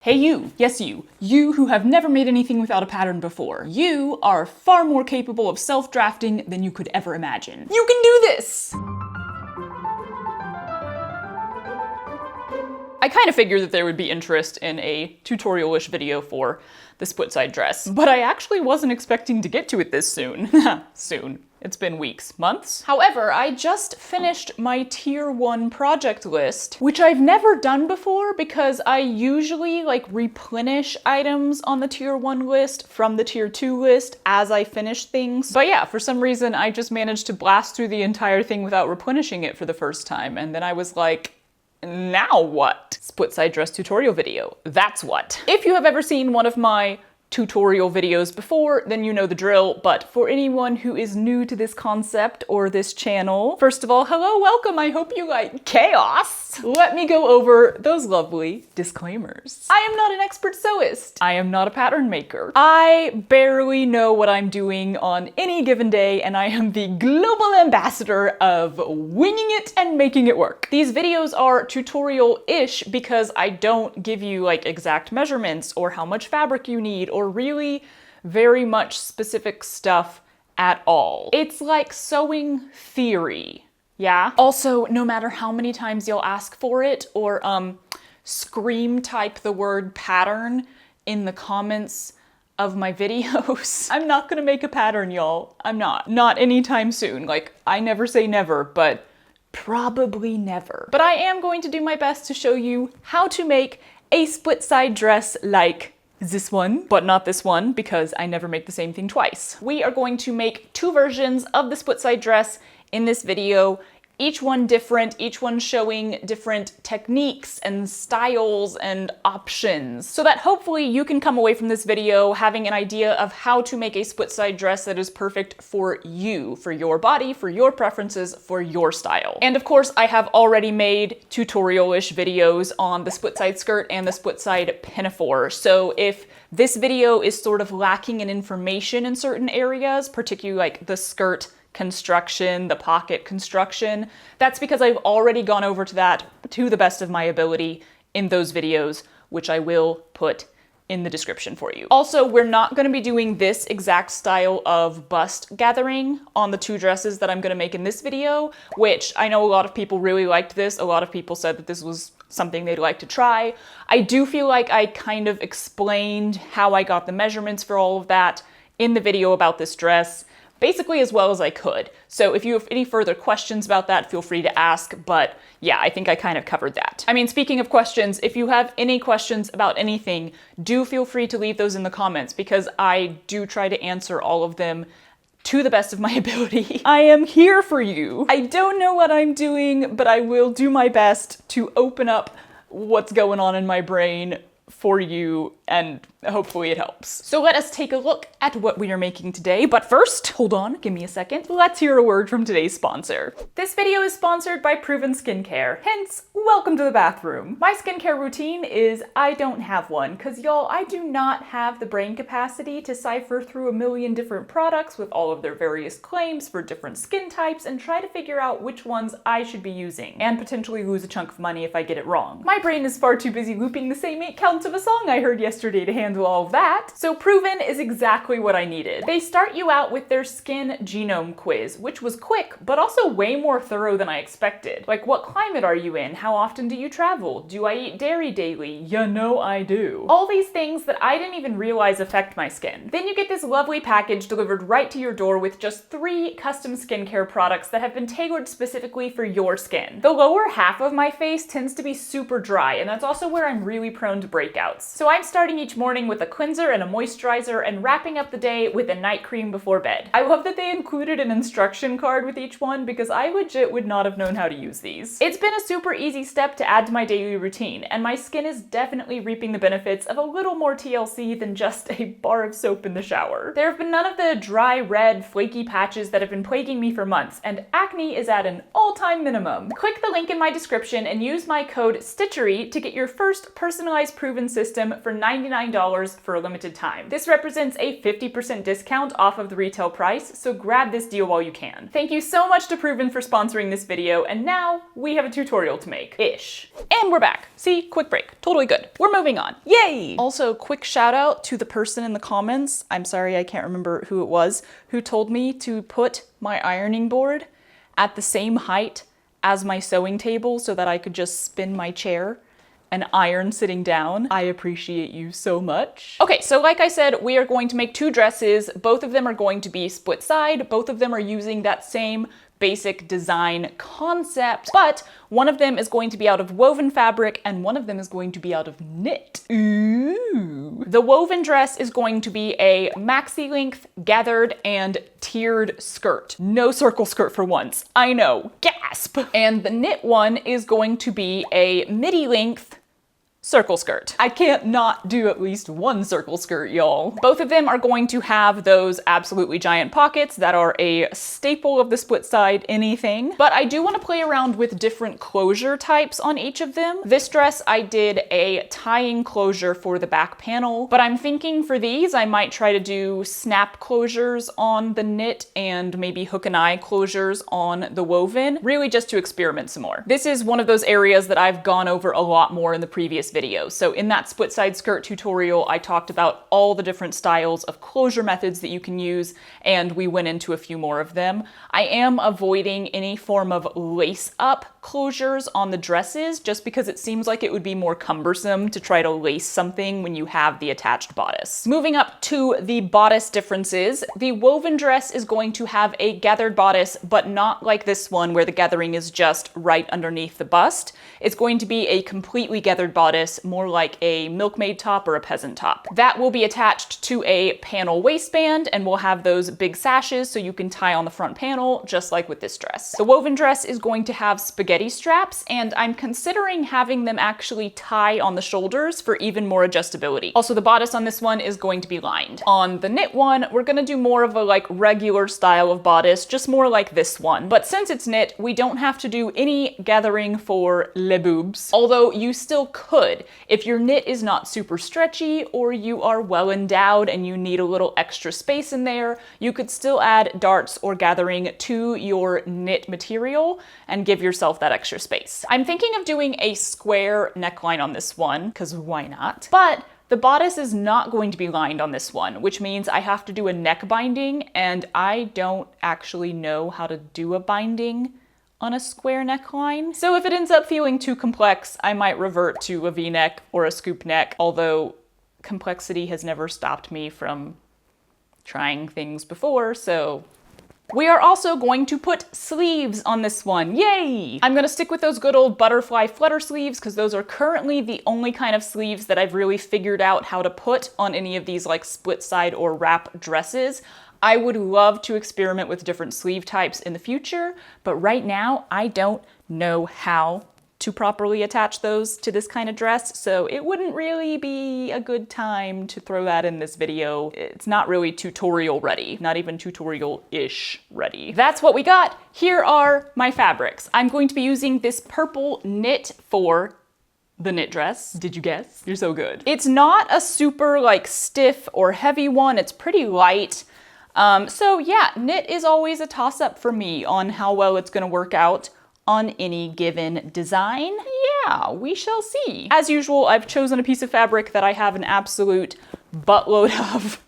Hey you, yes you who have never made anything without a pattern before. You are far more capable of self-drafting than you could ever imagine. You can do this! I kind of figured that there would be interest in a tutorial-ish video for the split side dress, but I actually wasn't expecting to get to it this soon. Soon. It's been weeks, months. However, I just finished my tier 1 project list, which I've never done before because I usually replenish items on the tier 1 list from the tier 2 list as I finish things. But yeah, for some reason I just managed to blast through the entire thing without replenishing it for the first time, and then I was like, now what? Split side dress tutorial video. That's what. If you have ever seen one of my tutorial videos before, then you know the drill, but for anyone who is new to this concept or this channel, first of all, hello, welcome, I hope you like chaos. Let me go over those lovely disclaimers. I am not an expert sewist. I am not a pattern maker. I barely know what I'm doing on any given day, and I am the global ambassador of winging it and making it work. These videos are tutorial-ish because I don't give you exact measurements or how much fabric you need or really very much specific stuff at all. It's like sewing theory, yeah? Also, no matter how many times you'll ask for it or scream type the word pattern in the comments of my videos, I'm not gonna make a pattern, y'all. I'm not. Not anytime soon. I never say never, but probably never. But I am going to do my best to show you how to make a split side dress like this one, but not this one because I never make the same thing twice. We are going to make 2 versions of the split side dress in this video, each one different, each one showing different techniques and styles and options, so that hopefully you can come away from this video having an idea of how to make a split side dress that is perfect for you, for your body, for your preferences, for your style. And of course, I have already made tutorial-ish videos on the split side skirt and the split side pinafore, so if this video is sort of lacking in information in certain areas, particularly the skirt construction, the pocket construction, that's because I've already gone over to that to the best of my ability in those videos, which I will put in the description for you. Also, we're not going to be doing this exact style of bust gathering on the 2 dresses that I'm going to make in this video, which I know a lot of people really liked this. A lot of people said that this was something they'd like to try. I do feel like I kind of explained how I got the measurements for all of that in the video about this dress, basically as well as I could. So if you have any further questions about that, feel free to ask, but yeah, I think I kind of covered that. I mean, speaking of questions, if you have any questions about anything, do feel free to leave those in the comments because I do try to answer all of them to the best of my ability. I am here for you. I don't know what I'm doing, but I will do my best to open up what's going on in my brain for you, and hopefully it helps. So let us take a look at what we are making today, but first, hold on, give me a second. Let's hear a word from today's sponsor. This video is sponsored by Proven Skincare, hence, welcome to the bathroom. My skincare routine is I don't have one, cause y'all, I do not have the brain capacity to cipher through a million different products with all of their various claims for different skin types and try to figure out which ones I should be using, and potentially lose a chunk of money if I get it wrong. My brain is far too busy looping the same 8 counts of a song I heard yesterday to handle all of that. So Proven is exactly what I needed. They start you out with their skin genome quiz, which was quick, but also way more thorough than I expected. Like, what climate are you in? How often do you travel? Do I eat dairy daily? You know I do. All these things that I didn't even realize affect my skin. Then you get this lovely package delivered right to your door with just 3 custom skincare products that have been tailored specifically for your skin. The lower half of my face tends to be super dry, and that's also where I'm really prone to breakouts. So I'm starting each morning with a cleanser and a moisturizer and wrapping up the day with a night cream before bed. I love that they included an instruction card with each one because I legit would not have known how to use these. It's been a super easy step to add to my daily routine, and my skin is definitely reaping the benefits of a little more TLC than just a bar of soap in the shower. There have been none of the dry, red, flaky patches that have been plaguing me for months, and acne is at an all-time minimum. Click the link in my description and use my code STITCHERY to get your first personalized Proven system for 90 $99 for a limited time. This represents a 50% discount off of the retail price, so grab this deal while you can. Thank you so much to Proven for sponsoring this video, and now we have a tutorial to make. Ish. And we're back. See? Quick break. Totally good. We're moving on. Yay! Also, quick shout out to the person in the comments, I'm sorry I can't remember who it was, who told me to put my ironing board at the same height as my sewing table so that I could just spin my chair and iron sitting down. I appreciate you so much. Okay, so like I said, we are going to make 2 dresses. Both of them are going to be split side. Both of them are using that same basic design concept, but one of them is going to be out of woven fabric and one of them is going to be out of knit. Ooh. The woven dress is going to be a maxi length, gathered, and tiered skirt. No circle skirt for once. I know, gasp! And the knit one is going to be a midi length circle skirt. I can't not do at least one circle skirt, y'all. Both of them are going to have those absolutely giant pockets that are a staple of the split side anything, but I do want to play around with different closure types on each of them. This dress, I did a tying closure for the back panel, but I'm thinking for these, I might try to do snap closures on the knit and maybe hook and eye closures on the woven, really just to experiment some more. This is one of those areas that I've gone over a lot more in the previous video. So in that split side skirt tutorial, I talked about all the different styles of closure methods that you can use, and we went into a few more of them. I am avoiding any form of lace up closures on the dresses just because it seems like it would be more cumbersome to try to lace something when you have the attached bodice. Moving up to the bodice differences, the woven dress is going to have a gathered bodice, but not like this one where the gathering is just right underneath the bust. It's going to be a completely gathered bodice, more like a milkmaid top or a peasant top. That will be attached to a panel waistband and will have those big sashes so you can tie on the front panel just like with this dress. The woven dress is going to have spaghetti straps, and I'm considering having them actually tie on the shoulders for even more adjustability. Also, the bodice on this one is going to be lined. On the knit one, we're gonna do more of a like regular style of bodice, just more like this one. But since it's knit, we don't have to do any gathering for les boobs, although you still could. If your knit is not super stretchy or you are well endowed and you need a little extra space in there, you could still add darts or gathering to your knit material and give yourself that extra space. I'm thinking of doing a square neckline on this one, because why not? But the bodice is not going to be lined on this one, which means I have to do a neck binding, and I don't actually know how to do a binding on a square neckline. So if it ends up feeling too complex, I might revert to a V-neck or a scoop neck, although complexity has never stopped me from trying things before, so. We are also going to put sleeves on this one. Yay! I'm gonna stick with those good old butterfly flutter sleeves because those are currently the only kind of sleeves that I've really figured out how to put on any of these like split side or wrap dresses. I would love to experiment with different sleeve types in the future, but right now I don't know how to properly attach those to this kind of dress, so it wouldn't really be a good time to throw that in this video. It's not really tutorial ready, not even tutorial-ish ready. That's what we got. Here are my fabrics. I'm going to be using this purple knit for the knit dress. Did you guess? You're so good. It's not a super like stiff or heavy one, it's pretty light. So yeah, knit is always a toss-up for me on how well it's gonna work out on any given design. Yeah, we shall see. As usual, I've chosen a piece of fabric that I have an absolute buttload of,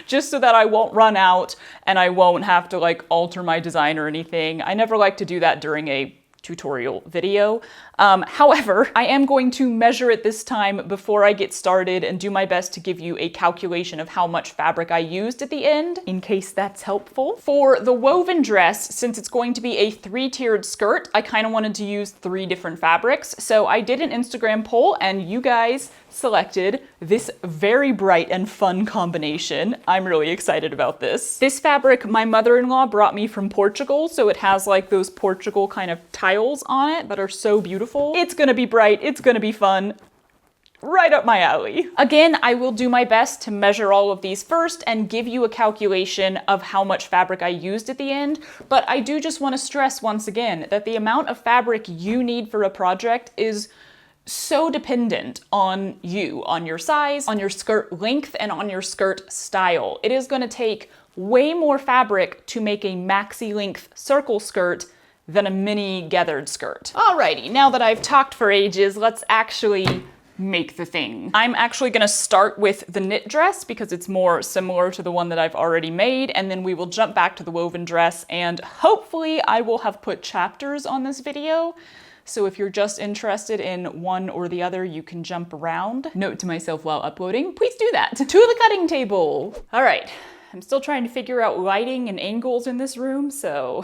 just so that I won't run out and I won't have to like alter my design or anything. I never like to do that during a tutorial video. However, I am going to measure it this time before I get started and do my best to give you a calculation of how much fabric I used at the end, in case that's helpful. For the woven dress, since it's going to be a 3-tiered skirt, I kind of wanted to use 3 different fabrics. So I did an Instagram poll and you guys selected this very bright and fun combination. I'm really excited about this. This fabric my mother-in-law brought me from Portugal, so it has like those Portugal kind of tiles on it that are so beautiful. It's gonna be bright, it's gonna be fun. Right up my alley. Again, I will do my best to measure all of these first and give you a calculation of how much fabric I used at the end, but I do just want to stress once again that the amount of fabric you need for a project is so dependent on you, on your size, on your skirt length, and on your skirt style. It is going to take way more fabric to make a maxi length circle skirt than a mini gathered skirt. Alrighty, now that I've talked for ages, let's actually make the thing. I'm actually gonna start with the knit dress because it's more similar to the one that I've already made, and then we will jump back to the woven dress, and hopefully I will have put chapters on this video. So if you're just interested in one or the other, you can jump around. Note to myself while uploading, please do that. To the cutting table. All right, I'm still trying to figure out lighting and angles in this room, so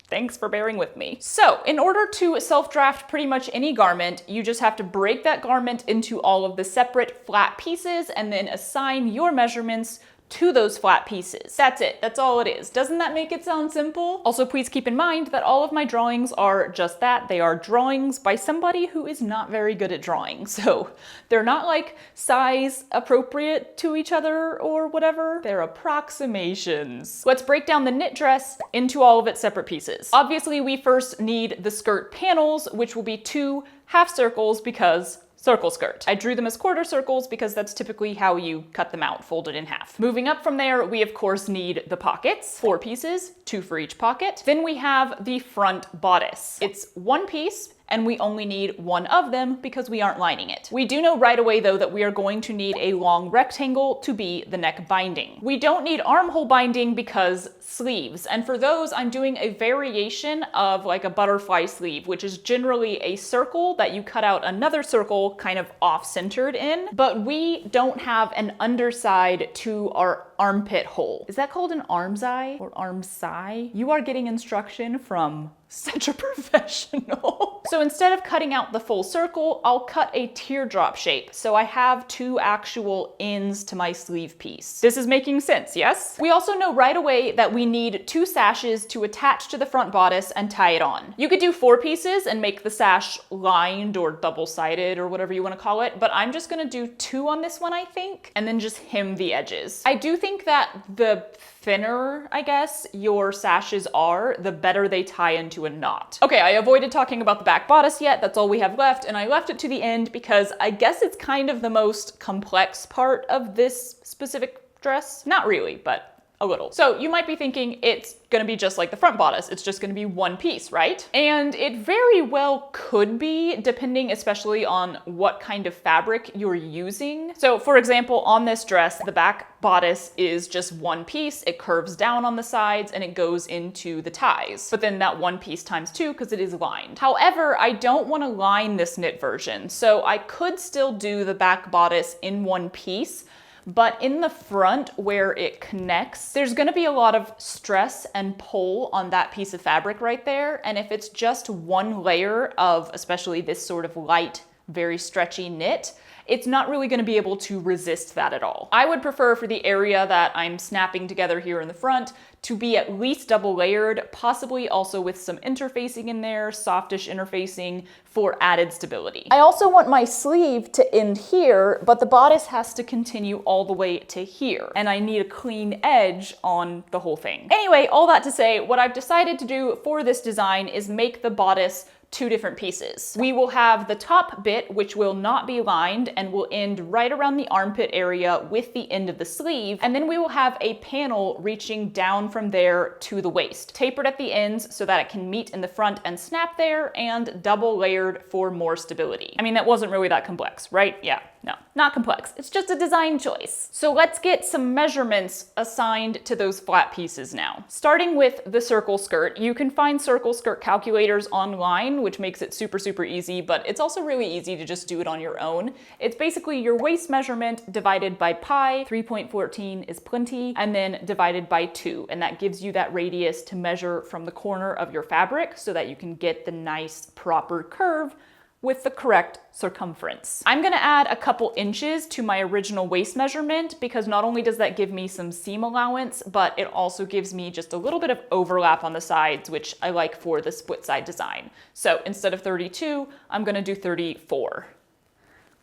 thanks for bearing with me. So in order to self-draft pretty much any garment, you just have to break that garment into all of the separate flat pieces and then assign your measurements to those flat pieces. That's it. That's all it is. Doesn't that make it sound simple? Also, please keep in mind that all of my drawings are just that. They are drawings by somebody who is not very good at drawing. So they're not like size appropriate to each other or whatever. They're approximations. Let's break down the knit dress into all of its separate pieces. Obviously, we first need the skirt panels, which will be 2 half circles because circle skirt. I drew them as quarter circles because that's typically how you cut them out, folded in half. Moving up from there, we of course need the pockets, 4 pieces, 2 for each pocket. Then we have the front bodice. It's 1 piece, and we only need 1 of them because we aren't lining it. We do know right away though that we are going to need a long rectangle to be the neck binding. We don't need armhole binding because sleeves, and for those I'm doing a variation of like a butterfly sleeve, which is generally a circle that you cut out another circle kind of off-centered in, but we don't have an underside to our armpit hole. Is that called an armscye or armscye? You are getting instruction from such a professional. So instead of cutting out the full circle, I'll cut a teardrop shape. So I have 2 actual ends to my sleeve piece. This is making sense, yes? We also know right away that we need 2 sashes to attach to the front bodice and tie it on. You could do 4 pieces and make the sash lined or double-sided or whatever you want to call it, but I'm just gonna do 2 on this one, I think, and then just hem the edges. I do think that the thinner, I guess, your sashes are, the better they tie into a knot. Okay, I avoided talking about the back bodice yet. That's all we have left, and I left it to the end because I guess it's kind of the most complex part of this specific dress. Not really, but a little. So you might be thinking it's gonna be just like the front bodice. It's just gonna be 1 piece, right? And it very well could be, depending especially on what kind of fabric you're using. So for example, on this dress, the back bodice is just 1 piece. It curves down on the sides and it goes into the ties. But then that 1 piece times 2 because it is lined. However, I don't want to line this knit version. So I could still do the back bodice in 1 piece, but in the front where it connects, there's gonna be a lot of stress and pull on that piece of fabric right there. And if it's just 1 layer of especially this sort of light, very stretchy knit, it's not really gonna be able to resist that at all. I would prefer for the area that I'm snapping together here in the front to be at least double layered, possibly also with some interfacing in there, softish interfacing for added stability. I also want my sleeve to end here, but the bodice has to continue all the way to here, and I need a clean edge on the whole thing. Anyway, all that to say, what I've decided to do for this design is make the bodice 2 different pieces. We will have the top bit, which will not be lined and will end right around the armpit area with the end of the sleeve. And then we will have a panel reaching down from there to the waist, tapered at the ends so that it can meet in the front and snap there, and double layered for more stability. I mean, that wasn't really that complex, right? Yeah. No, not complex. It's just a design choice. So let's get some measurements assigned to those flat pieces now. Starting with the circle skirt, you can find circle skirt calculators online, which makes it super, super easy, but it's also really easy to just do it on your own. It's basically your waist measurement divided by pi, 3.14 is plenty, and then divided by 2, and that gives you that radius to measure from the corner of your fabric so that you can get the nice proper curve with the correct circumference. I'm gonna add a couple inches to my original waist measurement because not only does that give me some seam allowance, but it also gives me just a little bit of overlap on the sides, which I like for the split side design. So instead of 32, I'm gonna do 34.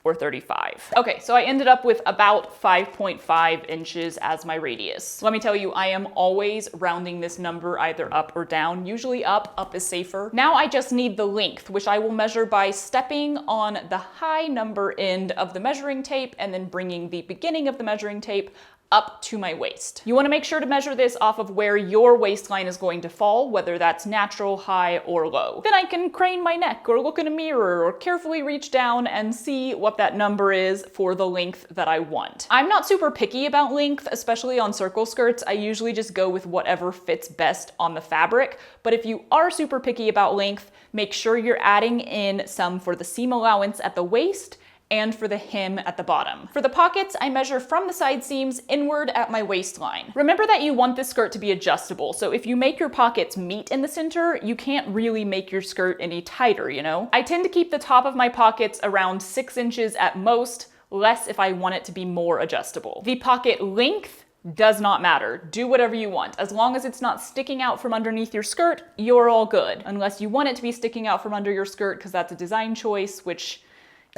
or 35. Okay, so I ended up with about 5.5 inches as my radius. Let me tell you, I am always rounding this number either up or down, usually up. Up is safer. Now I just need the length, which I will measure by stepping on the high number end of the measuring tape and then bringing the beginning of the measuring tape up to my waist. You want to make sure to measure this off of where your waistline is going to fall, whether that's natural, high, or low. Then I can crane my neck or look in a mirror or carefully reach down and see what that number is for the length that I want. I'm not super picky about length, especially on circle skirts. I usually just go with whatever fits best on the fabric. But if you are super picky about length, make sure you're adding in some for the seam allowance at the waist and for the hem at the bottom. For the pockets, I measure from the side seams inward at my waistline. Remember that you want this skirt to be adjustable, so if you make your pockets meet in the center, you can't really make your skirt any tighter, you know? I tend to keep the top of my pockets around 6 inches at most, less if I want it to be more adjustable. The pocket length does not matter. Do whatever you want. As long as it's not sticking out from underneath your skirt, you're all good. Unless you want it to be sticking out from under your skirt because that's a design choice, which,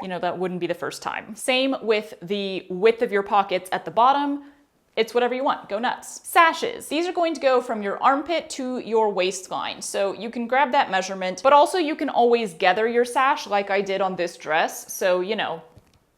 you know, that wouldn't be the first time. Same with the width of your pockets at the bottom. It's whatever you want, go nuts. Sashes. These are going to go from your armpit to your waistline. So you can grab that measurement, but also you can always gather your sash like I did on this dress. So, you know,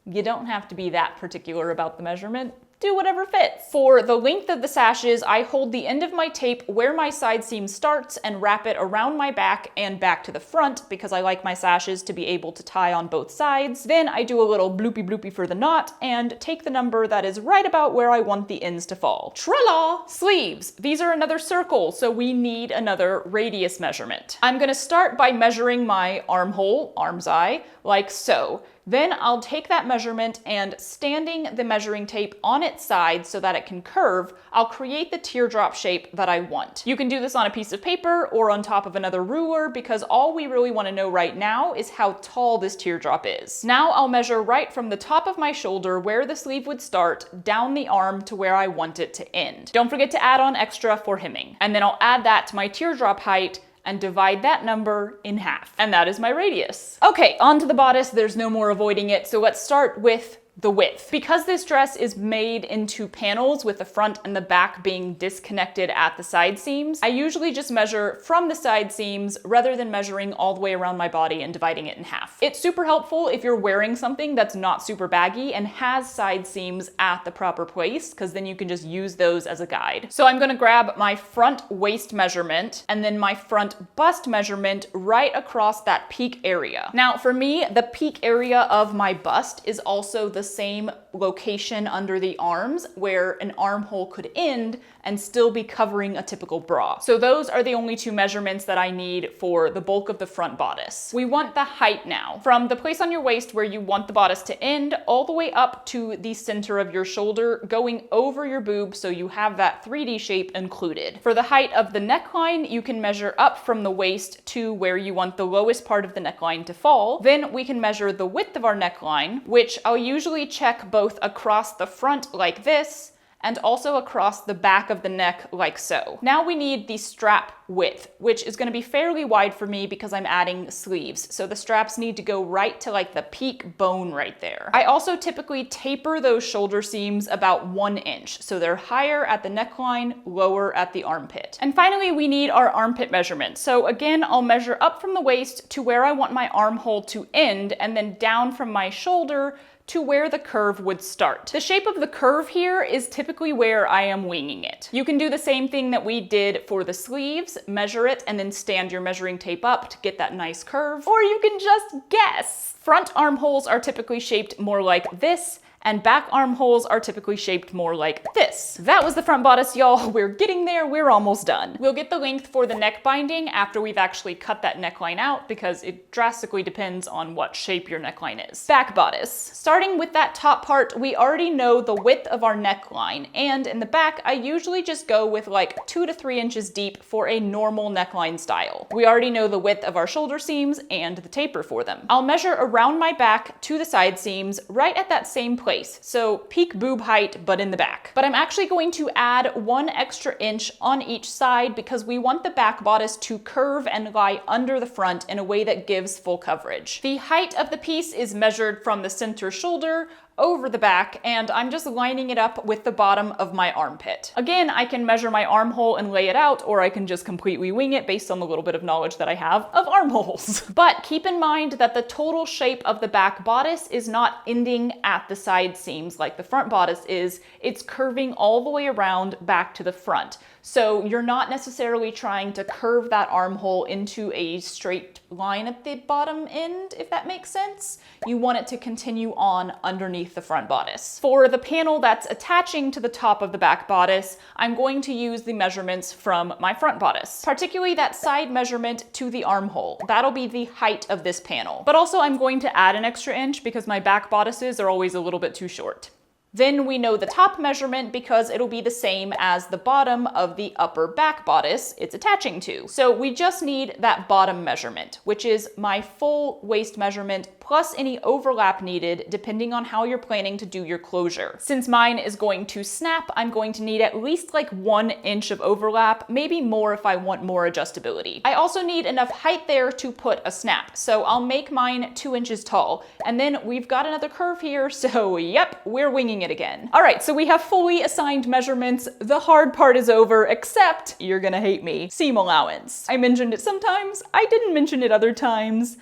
you don't have to be that particular about the measurement. Do whatever fits. For the length of the sashes, I hold the end of my tape where my side seam starts and wrap it around my back and back to the front because I like my sashes to be able to tie on both sides. Then I do a little bloopy bloopy for the knot and take the number that is right about where I want the ends to fall. Tra-la! Sleeves. These are another circle, so we need another radius measurement. I'm gonna start by measuring my armhole, arm's eye, like so. Then I'll take that measurement and standing the measuring tape on its side so that it can curve, I'll create the teardrop shape that I want. You can do this on a piece of paper or on top of another ruler because all we really want to know right now is how tall this teardrop is. Now I'll measure right from the top of my shoulder where the sleeve would start down the arm to where I want it to end. Don't forget to add on extra for hemming. And then I'll add that to my teardrop height and divide that number in half. And that is my radius. Okay, on to the bodice. There's no more avoiding it. So let's start with the width. Because this dress is made into panels with the front and the back being disconnected at the side seams, I usually just measure from the side seams rather than measuring all the way around my body and dividing it in half. It's super helpful if you're wearing something that's not super baggy and has side seams at the proper place, because then you can just use those as a guide. So I'm gonna grab my front waist measurement and then my front bust measurement right across that peak area. Now for me, the peak area of my bust is also the same location under the arms where an armhole could end and still be covering a typical bra. So those are the only two measurements that I need for the bulk of the front bodice. We want the height now. From the place on your waist where you want the bodice to end all the way up to the center of your shoulder, going over your boob so you have that 3D shape included. For the height of the neckline, you can measure up from the waist to where you want the lowest part of the neckline to fall. Then we can measure the width of our neckline, which I'll usually check both across the front like this and also across the back of the neck like so. Now we need the strap width, which is gonna be fairly wide for me because I'm adding sleeves. So the straps need to go right to like the peak bone right there. I also typically taper those shoulder seams about 1 inch. So they're higher at the neckline, lower at the armpit. And finally, we need our armpit measurement. So again, I'll measure up from the waist to where I want my armhole to end and then down from my shoulder to where the curve would start. The shape of the curve here is typically where I am winging it. You can do the same thing that we did for the sleeves, measure it, and then stand your measuring tape up to get that nice curve, or you can just guess. Front armholes are typically shaped more like this, and back armholes are typically shaped more like this. That was the front bodice, y'all. We're getting there, we're almost done. We'll get the length for the neck binding after we've actually cut that neckline out because it drastically depends on what shape your neckline is. Back bodice. Starting with that top part, we already know the width of our neckline, and in the back, I usually just go with like 2 to 3 inches deep for a normal neckline style. We already know the width of our shoulder seams and the taper for them. I'll measure around my back to the side seams right at that same place place. So peak boob height, but in the back. But I'm actually going to add 1 extra inch on each side because we want the back bodice to curve and lie under the front in a way that gives full coverage. The height of the piece is measured from the center shoulder over the back, and I'm just lining it up with the bottom of my armpit. Again, I can measure my armhole and lay it out, or I can just completely wing it based on the little bit of knowledge that I have of armholes. But keep in mind that the total shape of the back bodice is not ending at the side seams like the front bodice is. It's curving all the way around back to the front. So you're not necessarily trying to curve that armhole into a straight line at the bottom end, if that makes sense. You want it to continue on underneath the front bodice. For the panel that's attaching to the top of the back bodice, I'm going to use the measurements from my front bodice, particularly that side measurement to the armhole. That'll be the height of this panel. But also I'm going to add an extra inch because my back bodices are always a little bit too short. Then we know the top measurement because it'll be the same as the bottom of the upper back bodice it's attaching to. So we just need that bottom measurement, which is my full waist measurement plus any overlap needed depending on how you're planning to do your closure. Since mine is going to snap, I'm going to need at least like 1 inch of overlap, maybe more if I want more adjustability. I also need enough height there to put a snap, so I'll make mine 2 inches tall. And then we've got another curve here, so yep, we're winging it again. All right, so we have fully assigned measurements. The hard part is over, except, you're gonna hate me, seam allowance. I mentioned it sometimes, I didn't mention it other times.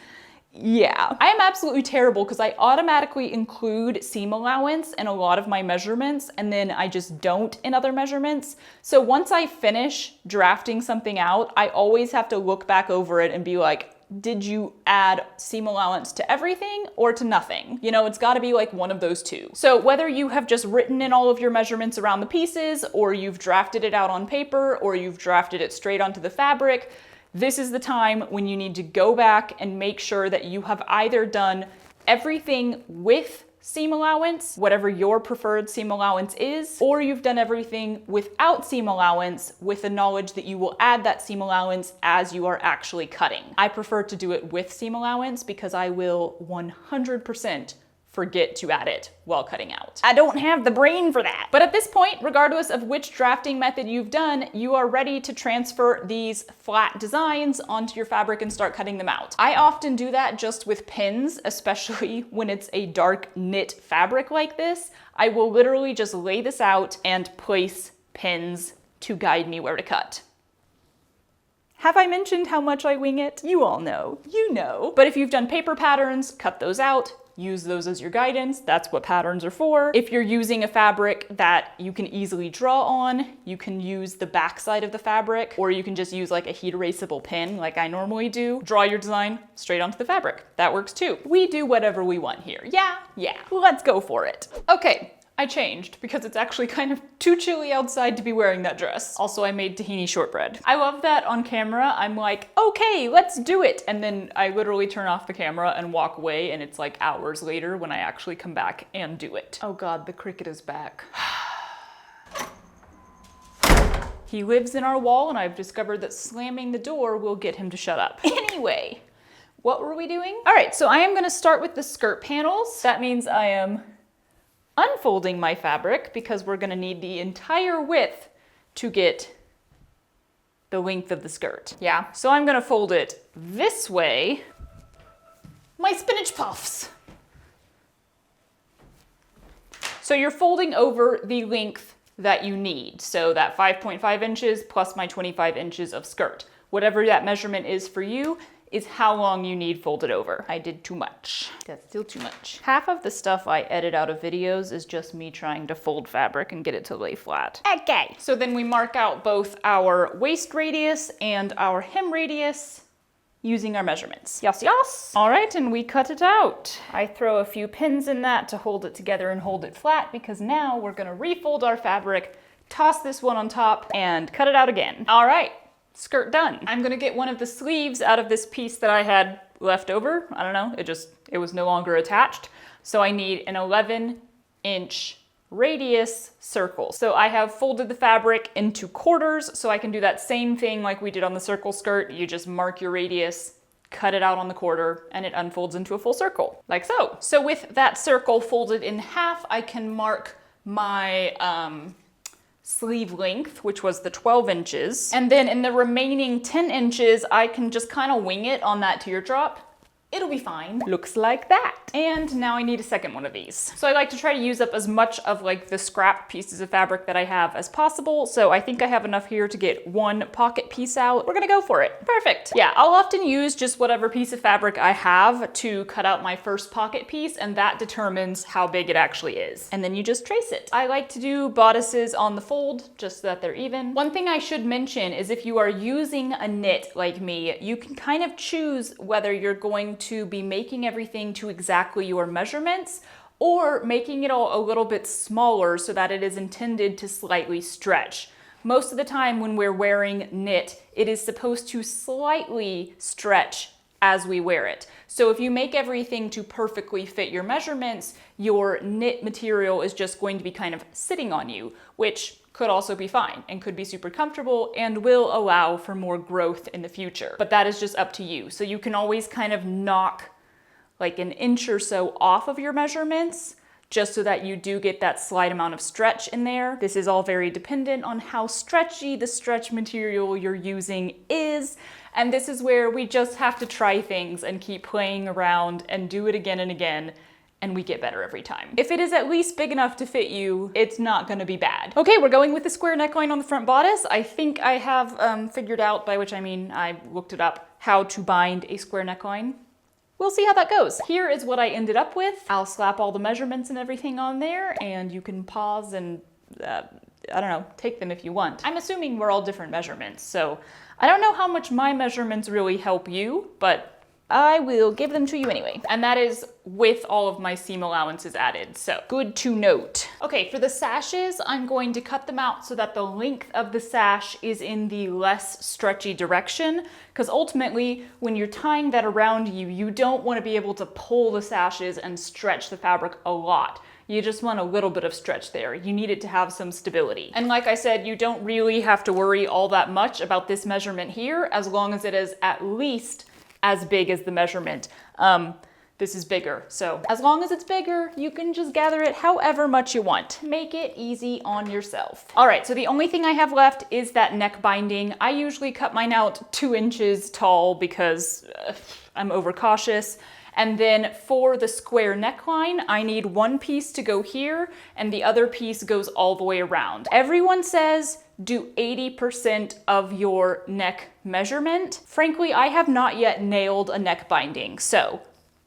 Yeah, I am absolutely terrible because I automatically include seam allowance in a lot of my measurements and then I just don't in other measurements. So once I finish drafting something out, I always have to look back over it and be like, did you add seam allowance to everything or to nothing? You know, it's gotta be like one of those two. So whether you have just written in all of your measurements around the pieces, or you've drafted it out on paper, or you've drafted it straight onto the fabric, this is the time when you need to go back and make sure that you have either done everything with seam allowance, whatever your preferred seam allowance is, or you've done everything without seam allowance with the knowledge that you will add that seam allowance as you are actually cutting. I prefer to do it with seam allowance because I will 100% forget to add it while cutting out. I don't have the brain for that. But at this point, regardless of which drafting method you've done, you are ready to transfer these flat designs onto your fabric and start cutting them out. I often do that just with pins, especially when it's a dark knit fabric like this. I will literally just lay this out and place pins to guide me where to cut. Have I mentioned how much I wing it? You all know, you know. But if you've done paper patterns, cut those out. Use those as your guidance. That's what patterns are for. If you're using a fabric that you can easily draw on, you can use the back side of the fabric, or you can just use like a heat erasable pen like I normally do. Draw your design straight onto the fabric. That works too. We do whatever we want here. Yeah, let's go for it. Okay. I changed because it's actually kind of too chilly outside to be wearing that dress. Also, I made tahini shortbread. I love that on camera. I'm like, okay, let's do it. And then I literally turn off the camera and walk away, and it's like hours later when I actually come back and do it. Oh God, the cricket is back. He lives in our wall, and I've discovered that slamming the door will get him to shut up. Anyway, what were we doing? All right, so I am gonna start with the skirt panels. That means I am unfolding my fabric because we're gonna need the entire width to get the length of the skirt. Yeah, so I'm gonna fold it this way. My spinach puffs. So you're folding over the length that you need. So that 5.5 inches plus my 25 inches of skirt. Whatever that measurement is for you is how long you need folded over. I did too much. That's still too much. Half of the stuff I edit out of videos is just me trying to fold fabric and get it to lay flat. Okay. So then we mark out both our waist radius and our hem radius using our measurements. Yes, yes. All right, and we cut it out. I throw a few pins in that to hold it together and hold it flat because now we're gonna refold our fabric, toss this one on top, and cut it out again. All right. Skirt done. I'm gonna get one of the sleeves out of this piece that I had left over. I don't know, it was no longer attached. So I need an 11-inch radius circle. So I have folded the fabric into quarters so I can do that same thing like we did on the circle skirt. You just mark your radius cut it out on the quarter, and it unfolds into a full circle, like so. So with that circle folded in half, I can mark my sleeve length, which was the 12 inches. And then in the remaining 10 inches, I can just kind of wing it on that teardrop. It'll be fine. Looks like that. And now I need a second one of these. So I like to try to use up as much of like the scrap pieces of fabric that I have as possible. So I think I have enough here to get one pocket piece out. We're gonna go for it. Perfect. Yeah, I'll often use just whatever piece of fabric I have to cut out my first pocket piece, and that determines how big it actually is. And then you just trace it. I like to do bodices on the fold just so that they're even. One thing I should mention is if you are using a knit like me, you can kind of choose whether you're going to be making everything to exactly your measurements or making it all a little bit smaller so that it is intended to slightly stretch. Most of the time when we're wearing knit, it is supposed to slightly stretch as we wear it. So if you make everything to perfectly fit your measurements, your knit material is just going to be kind of sitting on you, which could also be fine and could be super comfortable and will allow for more growth in the future. But that is just up to you. So you can always kind of knock like an inch or so off of your measurements just so that you do get that slight amount of stretch in there. This is all very dependent on how stretchy the stretch material you're using is. And this is where we just have to try things and keep playing around and do it again and again, and we get better every time. If it is at least big enough to fit you, it's not gonna be bad. Okay, we're going with the square neckline on the front bodice. I think I have figured out, by which I mean I looked it up, how to bind a square neckline. We'll see how that goes. Here is what I ended up with. I'll slap all the measurements and everything on there, and you can pause and, I don't know, take them if you want. I'm assuming we're all different measurements, so I don't know how much my measurements really help you, but I will give them to you anyway. And that is with all of my seam allowances added, so good to note. Okay, for the sashes, I'm going to cut them out so that the length of the sash is in the less stretchy direction, because ultimately, when you're tying that around you, you don't want to be able to pull the sashes and stretch the fabric a lot. You just want a little bit of stretch there. You need it to have some stability. And like I said, you don't really have to worry all that much about this measurement here, as long as it is at least as big as the measurement. This is bigger. So as long as it's bigger, you can just gather it however much you want. Make it easy on yourself. All right, so the only thing I have left is that neck binding. I usually cut mine out 2 inches tall because I'm overcautious. And then for the square neckline, I need one piece to go here and the other piece goes all the way around. Everyone says do 80% of your neck measurement. Frankly, I have not yet nailed a neck binding, so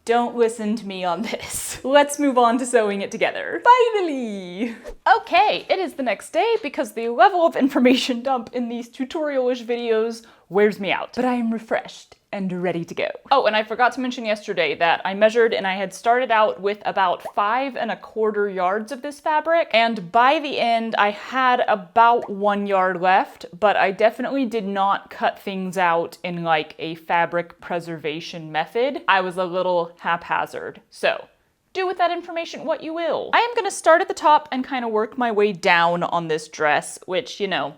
don't listen to me on this. Let's move on to sewing it together. Finally! Okay, it is the next day because the level of information dump in these tutorial-ish videos wears me out. But I am refreshed and ready to go. Oh, and I forgot to mention yesterday that I measured and I had started out with about 5 1/4 yards of this fabric. And by the end, I had about 1 yard left, but I definitely did not cut things out in like a fabric preservation method. I was a little haphazard. So do with that information what you will. I am gonna start at the top and kind of work my way down on this dress, which, you know,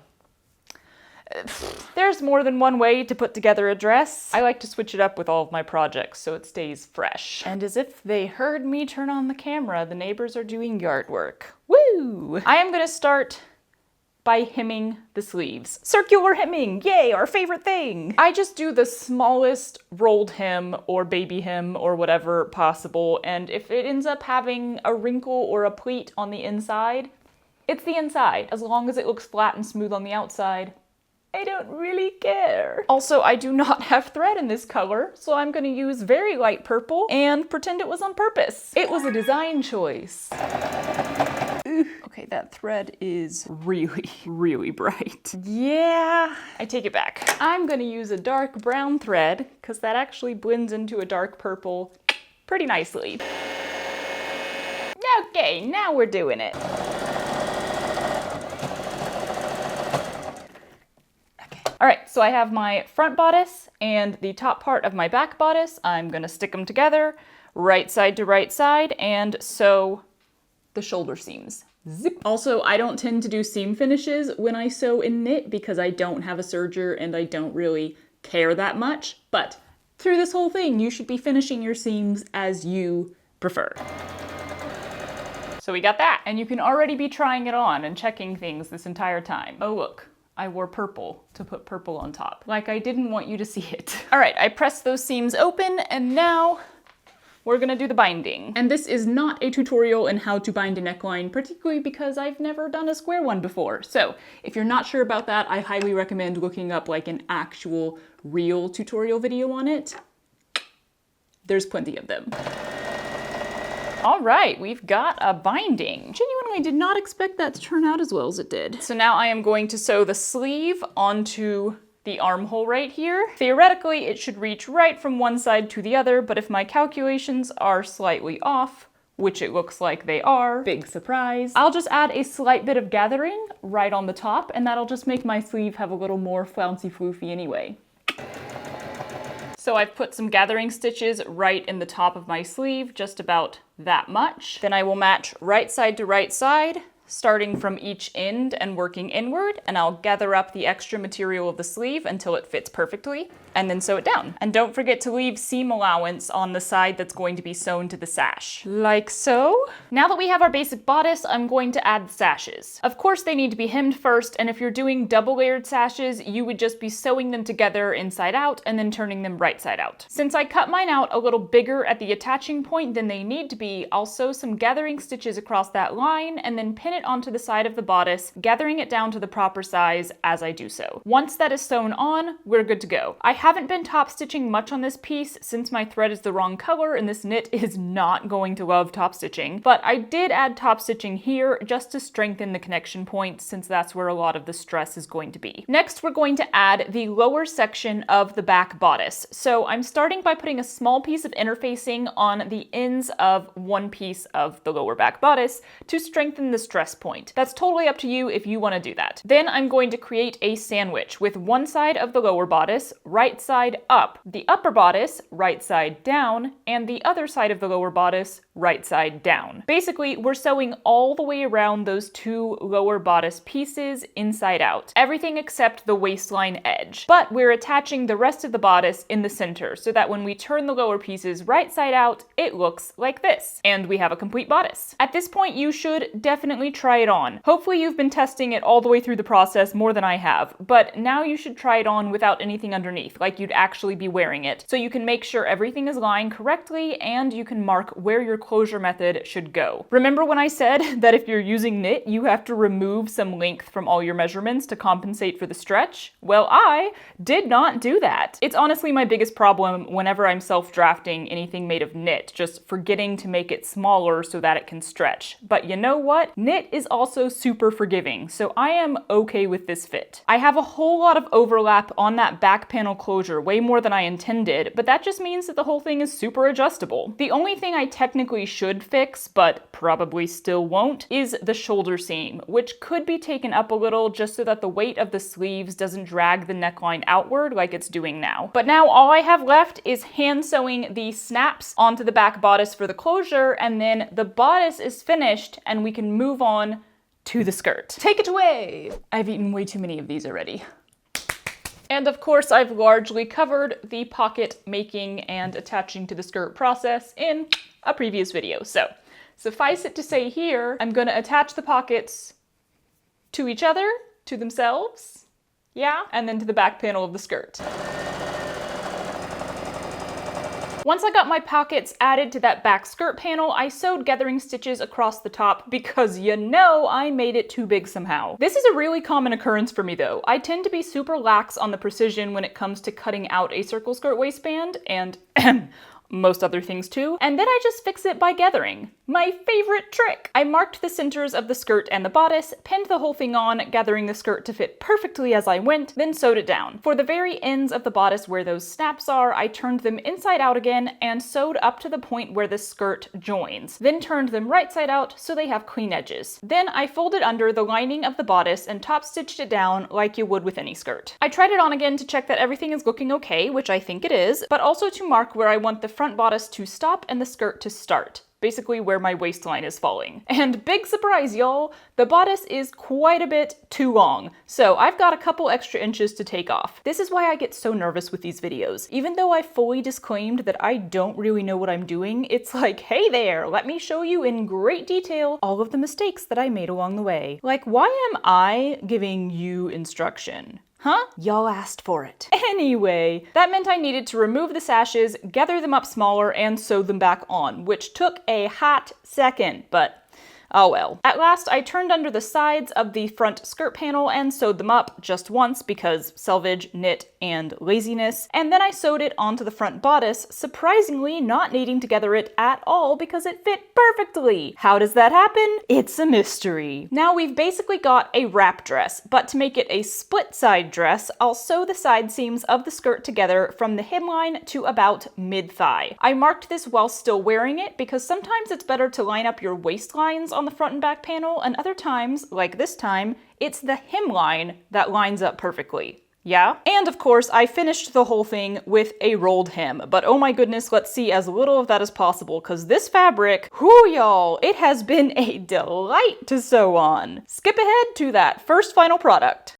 there's more than one way to put together a dress. I like to switch it up with all of my projects so it stays fresh. And as if they heard me turn on the camera, the neighbors are doing yard work. Woo! I am gonna start by hemming the sleeves. Circular hemming, yay, our favorite thing. I just do the smallest rolled hem or baby hem or whatever possible, and if it ends up having a wrinkle or a pleat on the inside, it's the inside. As long as it looks flat and smooth on the outside, I don't really care. Also, I do not have thread in this color, so I'm gonna use very light purple and pretend it was on purpose. It was a design choice. Okay, that thread is really, really bright. Yeah, I take it back. I'm gonna use a dark brown thread because that actually blends into a dark purple pretty nicely. Okay, now we're doing it. All right, so I have my front bodice and the top part of my back bodice. I'm gonna stick them together, right side to right side, and sew the shoulder seams. Zip. Also, I don't tend to do seam finishes when I sew in knit because I don't have a serger and I don't really care that much, but through this whole thing, you should be finishing your seams as you prefer. So we got that, and you can already be trying it on and checking things this entire time. Oh look, I wore purple to put purple on top. Like I didn't want you to see it. All right, I pressed those seams open, and now we're gonna do the binding. And this is not a tutorial in how to bind a neckline, particularly because I've never done a square one before. So if you're not sure about that, I highly recommend looking up like an actual real tutorial video on it. There's plenty of them. All right, we've got a binding. Genuinely did not expect that to turn out as well as it did. So now I am going to sew the sleeve onto the armhole right here. Theoretically, it should reach right from one side to the other, but if my calculations are slightly off, which it looks like they are, big surprise, I'll just add a slight bit of gathering right on the top, and that'll just make my sleeve have a little more flouncy floofy anyway. So I've put some gathering stitches right in the top of my sleeve, just about that much. Then I will match right side to right side, starting from each end and working inward, and I'll gather up the extra material of the sleeve until it fits perfectly, and then sew it down. And don't forget to leave seam allowance on the side that's going to be sewn to the sash. Like so. Now that we have our basic bodice, I'm going to add the sashes. Of course, they need to be hemmed first, and if you're doing double layered sashes, you would just be sewing them together inside out and then turning them right side out. Since I cut mine out a little bigger at the attaching point than they need to be, I'll sew some gathering stitches across that line and then pin it onto the side of the bodice, gathering it down to the proper size as I do so. Once that is sewn on, we're good to go. I haven't been top stitching much on this piece since my thread is the wrong color and this knit is not going to love top stitching, but I did add top stitching here just to strengthen the connection point since that's where a lot of the stress is going to be. Next, we're going to add the lower section of the back bodice. So I'm starting by putting a small piece of interfacing on the ends of one piece of the lower back bodice to strengthen the stress point. That's totally up to you if you want to do that. Then I'm going to create a sandwich with one side of the lower bodice right side up, the upper bodice right side down, and the other side of the lower bodice right side down. Basically, we're sewing all the way around those two lower bodice pieces inside out, everything except the waistline edge. But we're attaching the rest of the bodice in the center so that when we turn the lower pieces right side out, it looks like this. And we have a complete bodice. At this point, you should definitely try it on. Hopefully you've been testing it all the way through the process more than I have, but now you should try it on without anything underneath, like you'd actually be wearing it, so you can make sure everything is lying correctly and you can mark where your closure method should go. Remember when I said that if you're using knit, you have to remove some length from all your measurements to compensate for the stretch? Well, I did not do that. It's honestly my biggest problem whenever I'm self-drafting anything made of knit, just forgetting to make it smaller so that it can stretch. But you know what? Knit is also super forgiving, so I am okay with this fit. I have a whole lot of overlap on that back panel closure, way more than I intended, but that just means that the whole thing is super adjustable. The only thing I technically should fix, but probably still won't, is the shoulder seam, which could be taken up a little just so that the weight of the sleeves doesn't drag the neckline outward like it's doing now. But now all I have left is hand sewing the snaps onto the back bodice for the closure, and then the bodice is finished and we can move on to the skirt. Take it away! I've eaten way too many of these already. And of course, I've largely covered the pocket making and attaching to the skirt process in a previous video. So suffice it to say here, I'm gonna attach the pockets to each other, to themselves, yeah, and then to the back panel of the skirt. Once I got my pockets added to that back skirt panel, I sewed gathering stitches across the top because you know I made it too big somehow. This is a really common occurrence for me though. I tend to be super lax on the precision when it comes to cutting out a circle skirt waistband and most other things too, and then I just fix it by gathering. My favorite trick! I marked the centers of the skirt and the bodice, pinned the whole thing on, gathering the skirt to fit perfectly as I went, then sewed it down. For the very ends of the bodice where those snaps are, I turned them inside out again and sewed up to the point where the skirt joins, then turned them right side out so they have clean edges. Then I folded under the lining of the bodice and top stitched it down like you would with any skirt. I tried it on again to check that everything is looking okay, which I think it is, but also to mark where I want the front bodice to stop and the skirt to start. basically where my waistline is falling. And big surprise, y'all, the bodice is quite a bit too long, so I've got a couple extra inches to take off. This is why I get so nervous with these videos. Even though I fully disclaimed that I don't really know what I'm doing, it's like, hey there, let me show you in great detail all of the mistakes that I made along the way. Like, why am I giving you instruction? Huh? Y'all asked for it. Anyway, that meant I needed to remove the sashes, gather them up smaller, and sew them back on, which took a hot second, but oh well. At last, I turned under the sides of the front skirt panel and sewed them up just once because selvage, knit, and laziness, and then I sewed it onto the front bodice, surprisingly not needing to gather it at all because it fit perfectly. How does that happen? It's a mystery. Now we've basically got a wrap dress, but to make it a split side dress, I'll sew the side seams of the skirt together from the hemline to about mid-thigh. I marked this while still wearing it because sometimes it's better to line up your waistlines on the front and back panel, and other times, like this time, it's the hemline that lines up perfectly. Yeah? And of course, I finished the whole thing with a rolled hem, but oh my goodness, let's see as little of that as possible, because this fabric, whoo y'all, it has been a delight to sew on. Skip ahead to that first final product.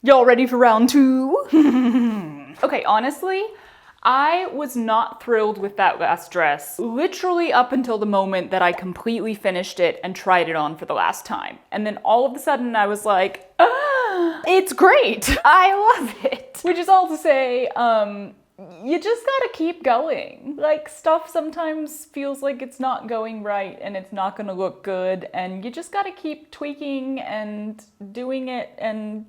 Y'all ready for round two? Okay, honestly, I was not thrilled with that last dress, literally up until the moment that I completely finished it and tried it on for the last time. And then all of a sudden I was like, ah, it's great. I love it. Which is all to say, you just gotta keep going. Like, stuff sometimes feels like it's not going right and it's not gonna look good, and you just gotta keep tweaking and doing it, and